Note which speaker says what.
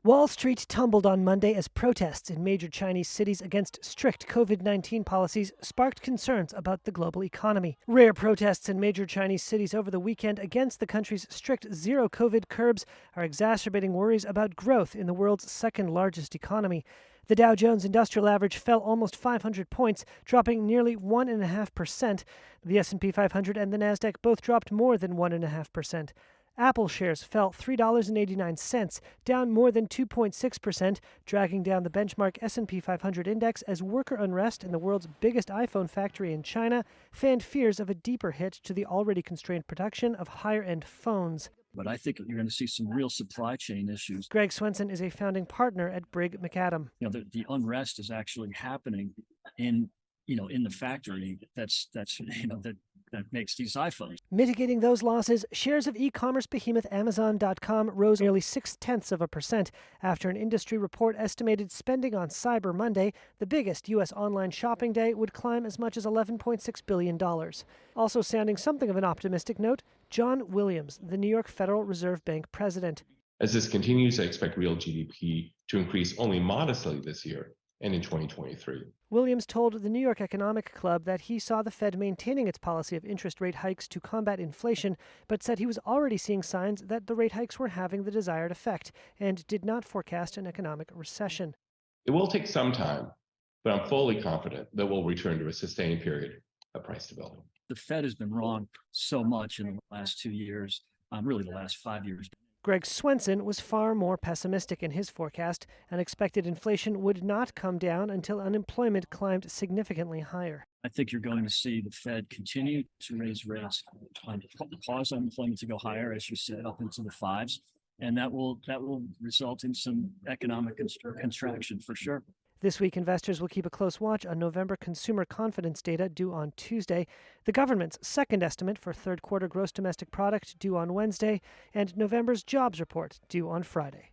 Speaker 1: Wall Street tumbled on Monday as protests in major Chinese cities against strict COVID-19 policies sparked concerns about the global economy. Rare protests in major Chinese cities over the weekend against the country's strict zero COVID curbs are exacerbating worries about growth in the world's second largest economy. The Dow Jones Industrial Average fell almost 500 points, dropping nearly 1.5%. The S&P 500 and the Nasdaq both dropped more than 1.5%. Apple shares fell $3.89, down more than 2.6%, dragging down the benchmark S&P 500 index as worker unrest in the world's biggest iPhone factory in China fanned fears of a deeper hit to the already constrained production of higher-end phones.
Speaker 2: But I think you're going to see some real supply chain issues.
Speaker 1: Greg Swenson is a founding partner at Brigg McAdam.
Speaker 2: The unrest is actually happening in the factory that makes these iPhones.
Speaker 1: Mitigating those losses, shares of e-commerce behemoth Amazon.com rose nearly 0.6% after an industry report estimated spending on Cyber Monday, the biggest U.S. online shopping day, would climb as much as $11.6 billion. Also sounding something of an optimistic note, John Williams, the New York Federal Reserve Bank president.
Speaker 3: As this continues, I expect real GDP to increase only modestly this year and in 2023.
Speaker 1: Williams told the New York Economic Club that he saw the Fed maintaining its policy of interest rate hikes to combat inflation, but said he was already seeing signs that the rate hikes were having the desired effect and did not forecast an economic recession.
Speaker 3: It will take some time, but I'm fully confident that we'll return to a sustained period of price stability.
Speaker 2: The Fed has been wrong so much in the last 2 years, really the last 5 years.
Speaker 1: Greg Swenson was far more pessimistic in his forecast and expected inflation would not come down until unemployment climbed significantly higher.
Speaker 2: I think you're going to see the Fed continue to raise rates, cause unemployment to go higher, as you said, up into the fives, and that will result in some economic contraction for sure.
Speaker 1: This week, investors will keep a close watch on November consumer confidence data due on Tuesday, the government's second estimate for third quarter gross domestic product due on Wednesday, and November's jobs report due on Friday.